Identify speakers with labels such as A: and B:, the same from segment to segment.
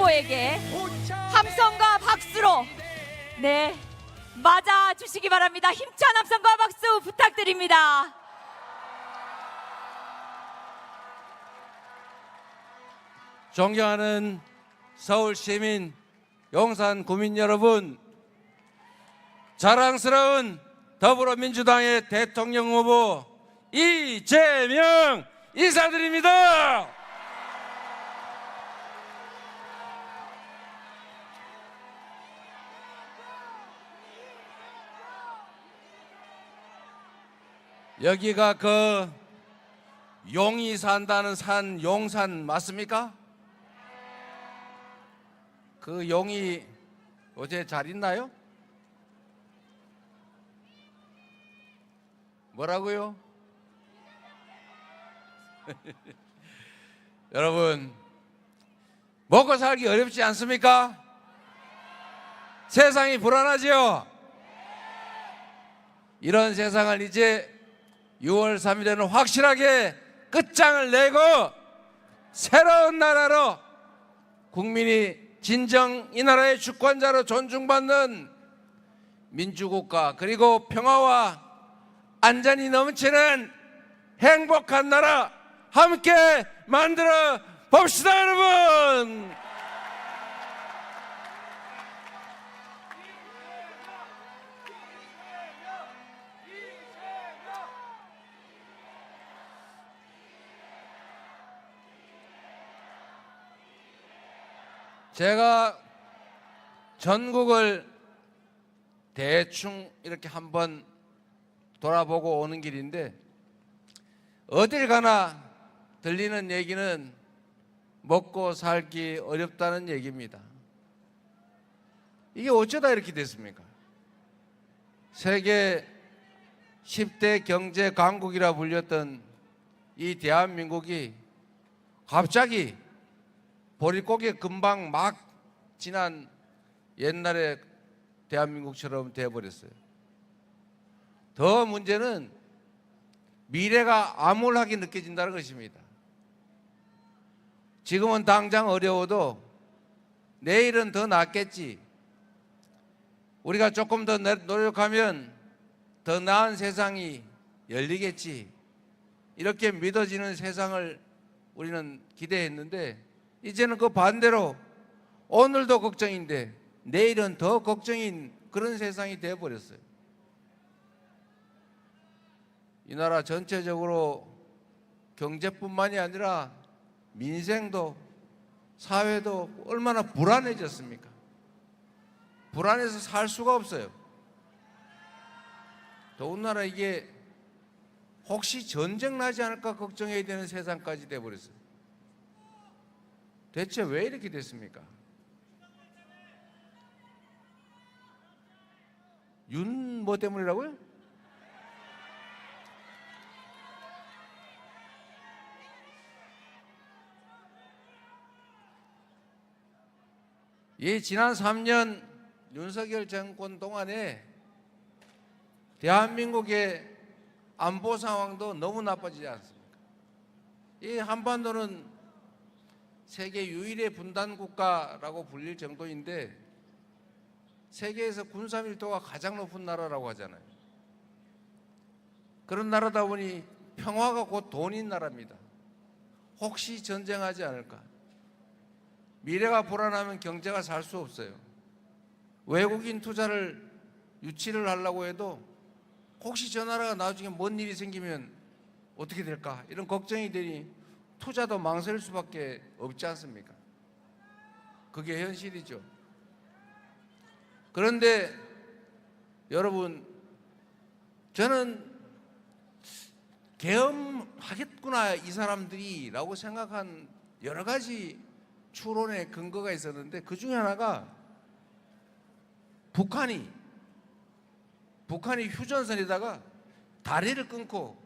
A: 후보에게 함성과 박수로 맞아 주시기 바랍니다. 힘찬 함성과 박수 부탁드립니다.
B: 존경하는 서울 시민, 용산 구민 여러분, 자랑스러운 더불어민주당의 대통령 후보 이재명 인사드립니다. 여기가 그 용이 산다는 산 용산 맞습니까? 그 용이 어제 잘 있나요? 뭐라고요? 여러분, 먹고 살기 어렵지 않습니까? 세상이 불안하지요? 이런 세상을 이제 6월 3일에는 확실하게 끝장을 내고 새로운 나라로, 국민이 진정 이 나라의 주권자로 존중받는 민주국가, 그리고 평화와 안전이 넘치는 행복한 나라 함께 만들어 봅시다, 여러분. 제가 전국을 대충 이렇게 한번 돌아보고 오는 길인데, 어딜 가나 들리는 얘기는 먹고 살기 어렵다는 얘기입니다. 이게 어쩌다 이렇게 됐습니까? 세계 10대 경제 강국이라 불렸던 이 대한민국이 갑자기 보릿고개 금방 막 지난 옛날의 대한민국처럼 되어버렸어요. 더 문제는 미래가 암울하게 느껴진다는 것입니다. 지금은 당장 어려워도 내일은 더 낫겠지, 우리가 조금 더 노력하면 더 나은 세상이 열리겠지, 이렇게 믿어지는 세상을 우리는 기대했는데, 이제는 그 반대로 오늘도 걱정인데 내일은 더 걱정인 그런 세상이 되어버렸어요. 이 나라 전체적으로 경제뿐만이 아니라 민생도 사회도 얼마나 불안해졌습니까? 불안해서 살 수가 없어요. 더군다나 이게 혹시 전쟁 나지 않을까 걱정해야 되는 세상까지 되어버렸어요. 대체 왜 이렇게 됐습니까? 윤 뭐 때문이라고요? 이 지난 3년 윤석열 정권 동안에 대한민국의 안보 상황도 너무 나빠지지 않습니까? 이 한반도는 세계 유일의 분단 국가라고 불릴 정도인데 세계에서 군사 밀도가 가장 높은 나라라고 하잖아요. 그런 나라다 보니 평화가 곧 돈인 나라입니다. 혹시 전쟁하지 않을까? 미래가 불안하면 경제가 살 수 없어요. 외국인 투자를 유치를 하려고 해도 혹시 저 나라가 나중에 뭔 일이 생기면 어떻게 될까? 이런 걱정이 되니 투자도 망설일 수밖에 없지 않습니까? 그게 현실이죠. 그런데 여러분, 저는 계엄하겠구나 이 사람들이 라고 생각한 여러 가지 추론의 근거가 있었는데, 그 중에 하나가 북한이 휴전선에다가 다리를 끊고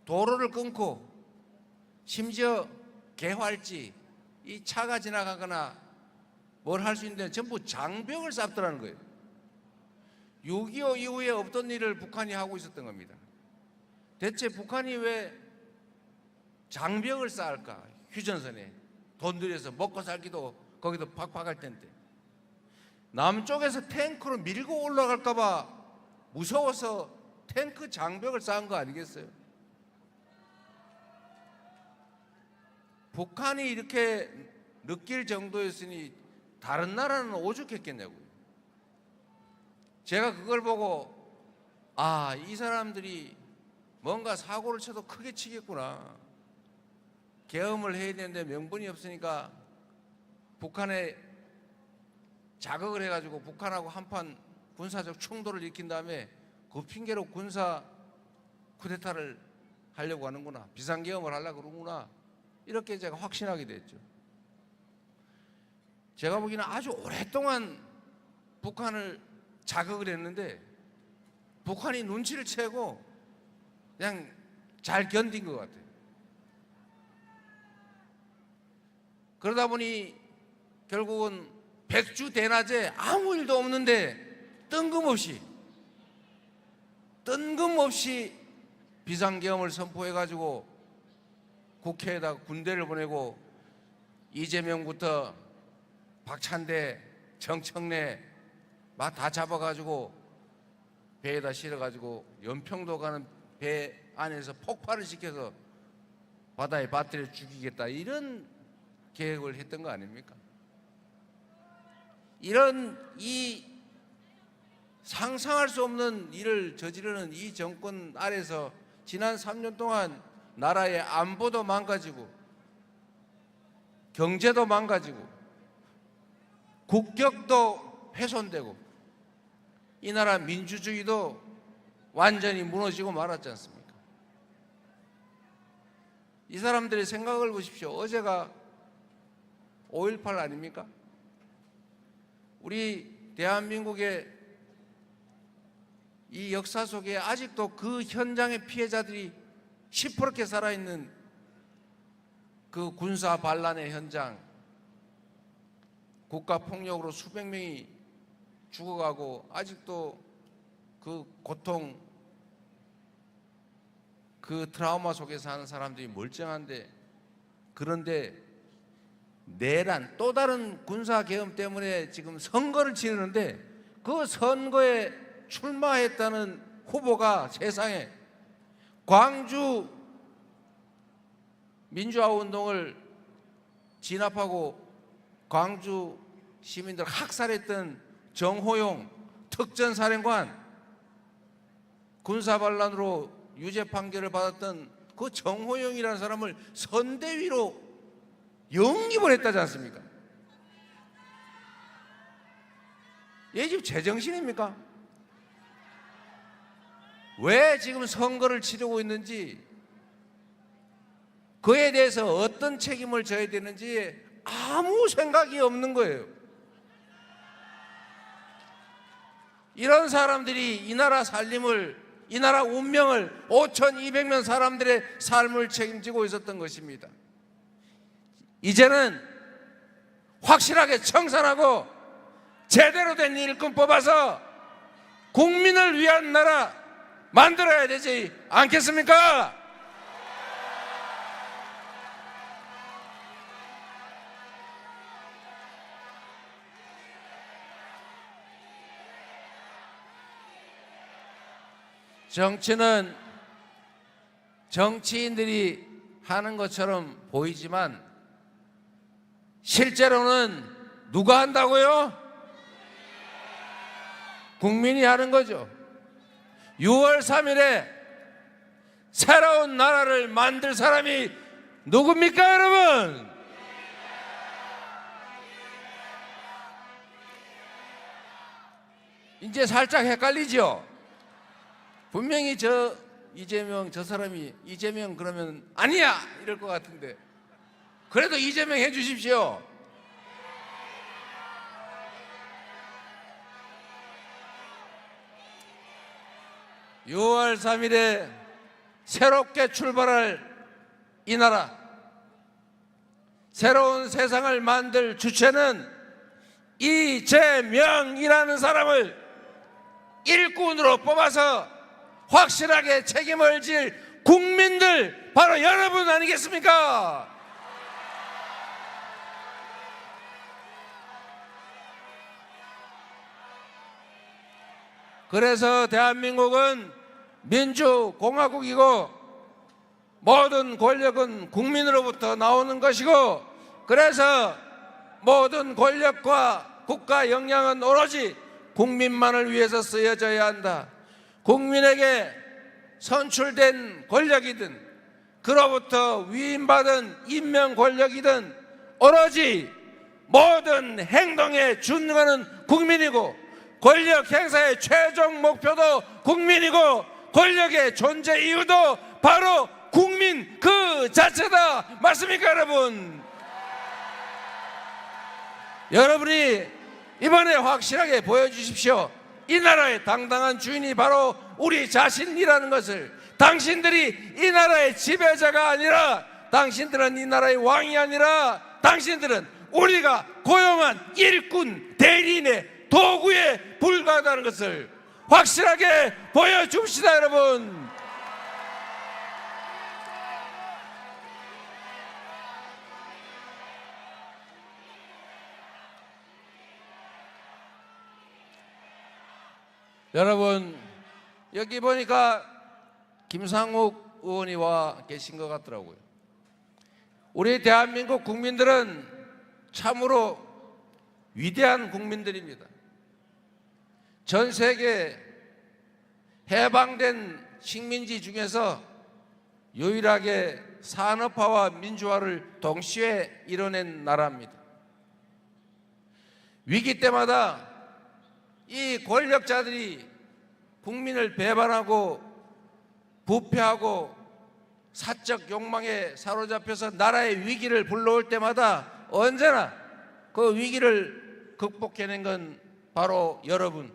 B: 도로를 끊고 심지어 개활지, 이 차가 지나가거나 뭘 할 수 있는데 전부 장벽을 쌓더라는 거예요. 6.25 이후에 없던 일을 북한이 하고 있었던 겁니다. 대체 북한이 왜 장벽을 쌓을까? 휴전선에 돈 들여서 먹고 살기도 거기도 박박할 텐데. 남쪽에서 탱크로 밀고 올라갈까 봐 무서워서 탱크 장벽을 쌓은 거 아니겠어요? 북한이 이렇게 느낄 정도였으니 다른 나라는 오죽했겠냐고요. 제가 그걸 보고 이 사람들이 뭔가 사고를 쳐도 크게 치겠구나. 계엄을 해야 되는데 명분이 없으니까 북한에 자극을 해가지고 북한하고 한판 군사적 충돌을 일으킨 다음에 그 핑계로 군사 쿠데타를 하려고 하는구나. 비상계엄을 하려고 그러구나. 이렇게 제가 확신하게 됐죠. 제가 보기에는 아주 오랫동안 북한을 자극을 했는데 북한이 눈치를 채고 그냥 잘 견딘 것 같아요. 그러다 보니 결국은 백주 대낮에 아무 일도 없는데 뜬금없이 비상계엄을 선포해가지고 국회에다 군대를 보내고 이재명부터 박찬대, 정청래 막 다 잡아가지고 배에다 실어가지고 연평도 가는 배 안에서 폭발을 시켜서 바다에 빠뜨려 죽이겠다, 이런 계획을 했던 거 아닙니까? 이런 이 상상할 수 없는 일을 저지르는 이 정권 아래서 지난 3년 동안 나라의 안보도 망가지고 경제도 망가지고 국격도 훼손되고 이 나라 민주주의도 완전히 무너지고 말았지 않습니까? 이 사람들의 생각을 보십시오. 어제가 5.18 아닙니까? 우리 대한민국의 이 역사 속에 아직도 그 현장의 피해자들이 시퍼렇게 살아있는 그 군사 반란의 현장, 국가폭력으로 수백 명이 죽어가고 아직도 그 고통, 그 트라우마 속에 사는 사람들이 멀쩡한데, 그런데 내란, 또 다른 군사계엄 때문에 지금 선거를 치르는데 그 선거에 출마했다는 후보가 세상에 광주 민주화운동을 진압하고 광주 시민들 학살했던 정호용 특전사령관, 군사반란으로 유죄 판결을 받았던 그 정호용이라는 사람을 선대위로 영입을 했다지 않습니까? 얘 지금 제정신입니까? 왜 지금 선거를 치르고 있는지, 그에 대해서 어떤 책임을 져야 되는지 아무 생각이 없는 거예요. 이런 사람들이 이 나라 살림을, 이 나라 운명을, 5,200명 사람들의 삶을 책임지고 있었던 것입니다. 이제는 확실하게 청산하고 제대로 된 일꾼 뽑아서 국민을 위한 나라 만들어야 되지 않겠습니까? 정치는 정치인들이 하는 것처럼 보이지만 실제로는 누가 한다고요? 국민이 하는 거죠. 6월 3일에 새로운 나라를 만들 사람이 누굽니까, 여러분? 이제 살짝 헷갈리죠? 분명히 이재명, 저 사람이 이재명 그러면 아니야 이럴 것 같은데, 그래도 이재명 해 주십시오. (6월 3일에) 새롭게 출발할 이 나라, 새로운 세상을 만들 주체는 이재명이라는 사람을 일꾼으로 뽑아서 확실하게 책임을 질 국민들, 바로 여러분 아니겠습니까? 그래서 대한민국은 민주공화국이고 모든 권력은 국민으로부터 나오는 것이고, 그래서 모든 권력과 국가 역량은 오로지 국민만을 위해서 쓰여져야 한다. 국민에게 선출된 권력이든 그로부터 위임받은 임명 권력이든 오로지 모든 행동의 준거는 국민이고, 권력 행사의 최종 목표도 국민이고, 권력의 존재 이유도 바로 국민 그 자체다. 맞습니까, 여러분? 여러분이 이번에 확실하게 보여주십시오. 이 나라의 당당한 주인이 바로 우리 자신이라는 것을. 당신들이 이 나라의 지배자가 아니라, 당신들은 이 나라의 왕이 아니라, 당신들은 우리가 고용한 일꾼 대리인의 도구에 불과하다는 것을 확실하게 보여줍시다, 여러분. 여러분, 여기 보니까 김상욱 의원이 와 계신 것 같더라고요. 우리 대한민국 국민들은 참으로 위대한 국민들입니다. 전 세계 해방된 식민지 중에서 유일하게 산업화와 민주화를 동시에 이뤄낸 나라입니다. 위기 때마다 이 권력자들이 국민을 배반하고 부패하고 사적 욕망에 사로잡혀서 나라의 위기를 불러올 때마다 언제나 그 위기를 극복해낸 건 바로 여러분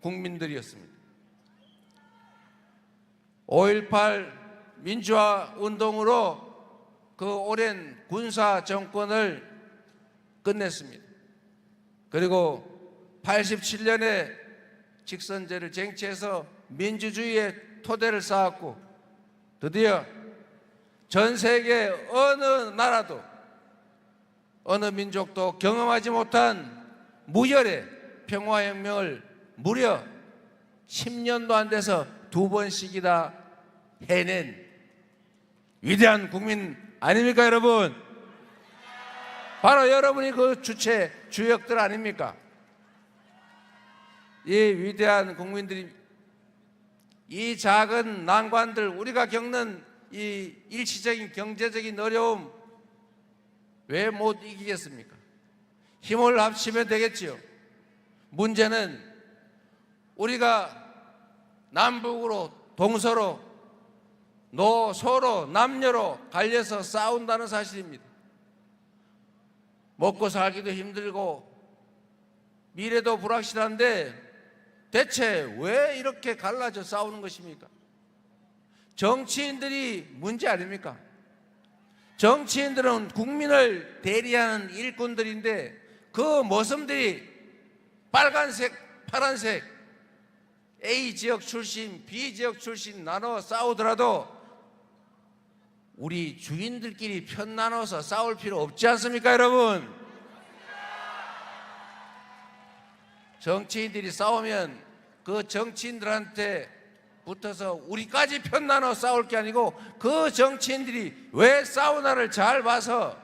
B: 국민들이었습니다. 5.18 민주화 운동으로 그 오랜 군사 정권을 끝냈습니다. 그리고 87년에 직선제를 쟁취해서 민주주의의 토대를 쌓았고, 드디어 전 세계 어느 나라도 어느 민족도 경험하지 못한 무혈의 평화혁명을 무려 10년도 안 돼서 2번씩이나 해낸 위대한 국민 아닙니까, 여러분? 바로 여러분이 그 주체 주역들 아닙니까? 이 위대한 국민들이 이 작은 난관들, 우리가 겪는 이 일시적인 경제적인 어려움 왜 못 이기겠습니까? 힘을 합치면 되겠지요. 문제는 우리가 남북으로 동서로 노소로 남녀로 갈려서 싸운다는 사실입니다. 먹고 살기도 힘들고 미래도 불확실한데 대체 왜 이렇게 갈라져 싸우는 것입니까? 정치인들이 문제 아닙니까? 정치인들은 국민을 대리하는 일꾼들인데 그 모습들이 빨간색, 파란색, A 지역 출신, B 지역 출신 나눠 싸우더라도 우리 주인들끼리 편 나눠서 싸울 필요 없지 않습니까, 여러분? 정치인들이 싸우면 그 정치인들한테 붙어서 우리까지 편 나눠 싸울 게 아니고 그 정치인들이 왜 싸우나를 잘 봐서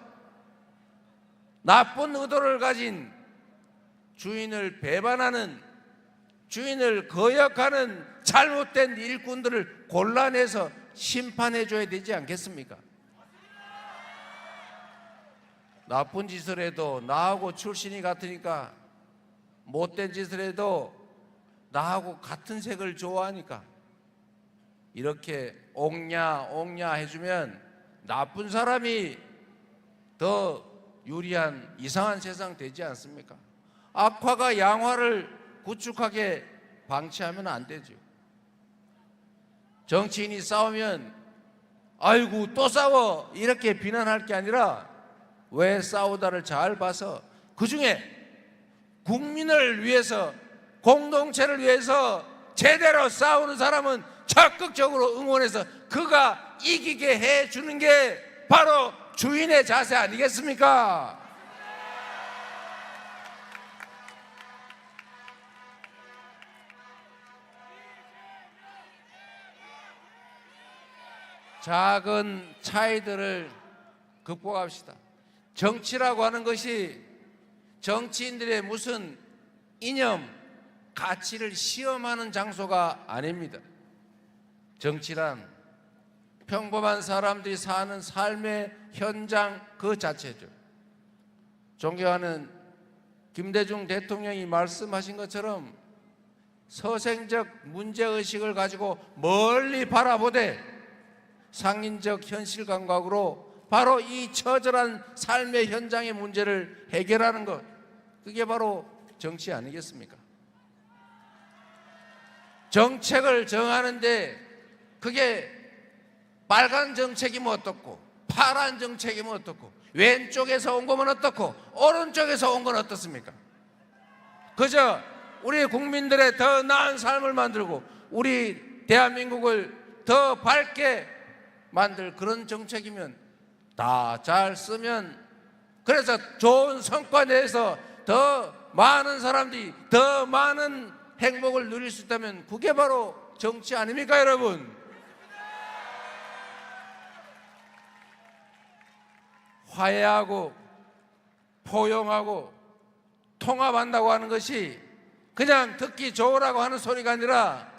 B: 나쁜 의도를 가진 주인을 배반하는, 주인을 거역하는 잘못된 일꾼들을 골라내서 심판해 줘야 되지 않겠습니까? 나쁜 짓을 해도 나하고 출신이 같으니까, 못된 짓을 해도 나하고 같은 색을 좋아하니까 이렇게 옹냐 해주면 나쁜 사람이 더 유리한 이상한 세상 되지 않습니까? 악화가 양화를 구축하게 방치하면 안 되죠. 정치인이 싸우면 아이고 또 싸워 이렇게 비난할 게 아니라 왜 싸우다를 잘 봐서 그중에 국민을 위해서, 공동체를 위해서 제대로 싸우는 사람은 적극적으로 응원해서 그가 이기게 해주는 게 바로 주인의 자세 아니겠습니까? 작은 차이들을 극복합시다. 정치라고 하는 것이 정치인들의 무슨 이념, 가치를 시험하는 장소가 아닙니다. 정치란 평범한 사람들이 사는 삶의 현장 그 자체죠. 존경하는 김대중 대통령이 말씀하신 것처럼 서생적 문제의식을 가지고 멀리 바라보되 상인적 현실 감각으로 바로 이 처절한 삶의 현장의 문제를 해결하는 것, 그게 바로 정치 아니겠습니까? 정책을 정하는데 그게 빨간 정책이면 어떻고 파란 정책이면 어떻고 왼쪽에서 온 거면 어떻고 오른쪽에서 온 건 어떻습니까? 그저 우리 국민들의 더 나은 삶을 만들고 우리 대한민국을 더 밝게 만들 그런 정책이면 다 잘 쓰면, 그래서 좋은 성과 내서 더 많은 사람들이 더 많은 행복을 누릴 수 있다면 그게 바로 정치 아닙니까, 여러분? 화해하고 포용하고 통합한다고 하는 것이 그냥 듣기 좋으라고 하는 소리가 아니라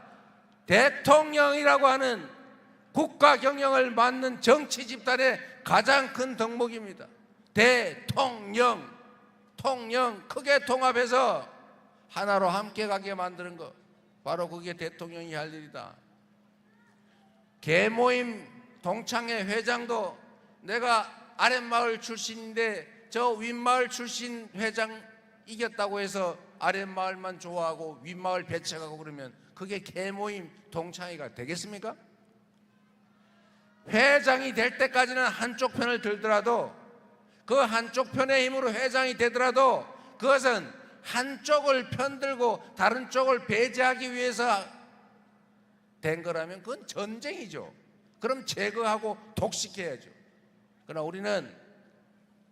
B: 대통령이라고 하는 국가 경영을 맡는 정치 집단의 가장 큰 덕목입니다. 대통령, 통령 크게 통합해서 하나로 함께 가게 만드는 것, 바로 그게 대통령이 할 일이다. 계모임 동창회 회장도 내가 아랫마을 출신인데 저 윗마을 출신 회장 이겼다고 해서 아랫마을만 좋아하고 윗마을 배척하고 그러면 그게 계모임 동창회가 되겠습니까? 회장이 될 때까지는 한쪽 편을 들더라도 그 한쪽 편의 힘으로 회장이 되더라도 그것은 한쪽을 편들고 다른 쪽을 배제하기 위해서 된 거라면 그건 전쟁이죠. 그럼 제거하고 독식해야죠. 그러나 우리는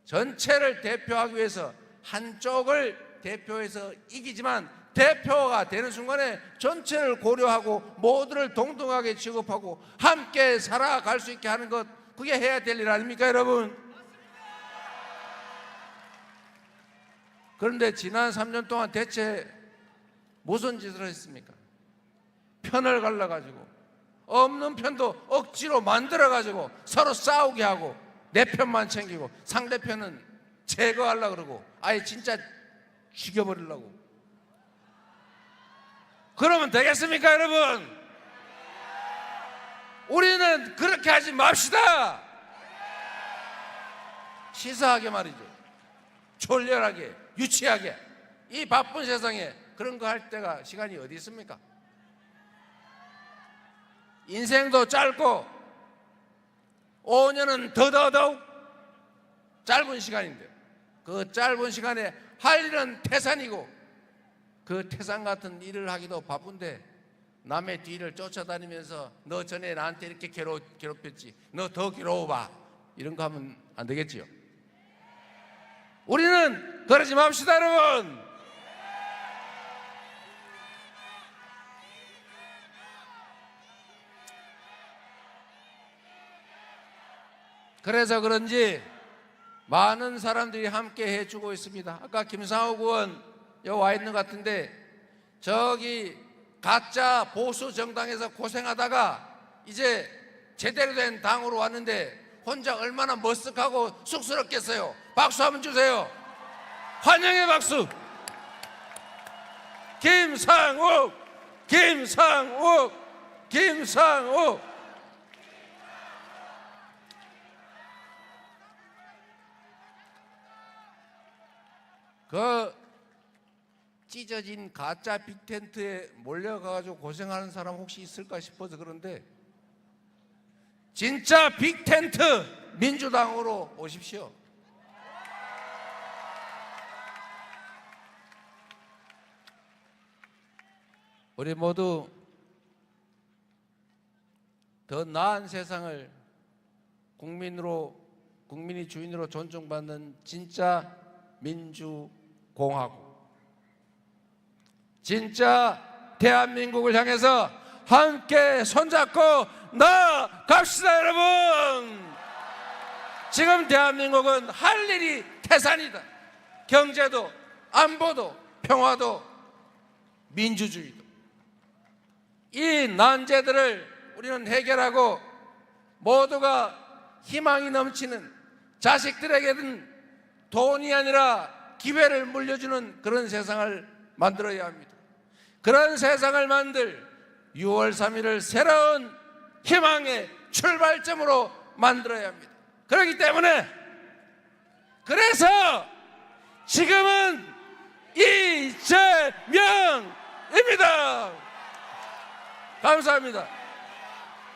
B: 전체를 대표하기 위해서 한쪽을 대표해서 이기지만 대표가 되는 순간에 전체를 고려하고 모두를 동등하게 취급하고 함께 살아갈 수 있게 하는 것, 그게 해야 될 일 아닙니까, 여러분? 그런데 지난 3년 동안 대체 무슨 짓을 했습니까? 편을 갈라가지고 없는 편도 억지로 만들어가지고 서로 싸우게 하고 내 편만 챙기고 상대편은 제거하려고 그러고 아예 진짜 죽여버리려고. 그러면 되겠습니까, 여러분? 우리는 그렇게 하지 맙시다. 시사하게 말이죠. 졸렬하게, 유치하게. 이 바쁜 세상에 그런 거 할 때가 시간이 어디 있습니까? 인생도 짧고 5년은 더더더욱 짧은 시간인데 그 짧은 시간에 할 일은 태산이고 그 태산 같은 일을 하기도 바쁜데 남의 뒤를 쫓아다니면서 너 전에 나한테 이렇게 괴롭혔지, 너 더 괴로워봐, 이런 거 하면 안 되겠지요. 우리는 그러지 맙시다, 여러분. 그래서 그런지 많은 사람들이 함께 해주고 있습니다. 아까 김상욱 의원 여기 와 있는 것 같은데 저기 가짜 보수 정당에서 고생하다가 이제 제대로 된 당으로 왔는데 혼자 얼마나 머쓱하고 쑥스럽겠어요. 박수 한번 주세요. 환영의 박수. 김상욱, 김상욱, 김상욱. 그 찢어진 가짜 빅텐트에 몰려가가지고 고생하는 사람 혹시 있을까 싶어서 그런데 진짜 빅텐트 민주당으로 오십시오. 우리 모두 더 나은 세상을 국민이 주인으로 존중받는 진짜 민주공화국, 진짜 대한민국을 향해서 함께 손잡고 나아갑시다. 여러분, 지금 대한민국은 할 일이 태산이다. 경제도, 안보도, 평화도, 민주주의도. 이 난제들을 우리는 해결하고 모두가 희망이 넘치는, 자식들에게는 돈이 아니라 기회를 물려주는 그런 세상을 만들어야 합니다. 그런 세상을 만들 6월 3일을 새로운 희망의 출발점으로 만들어야 합니다. 그렇기 때문에, 그래서 지금은 이재명입니다. 감사합니다.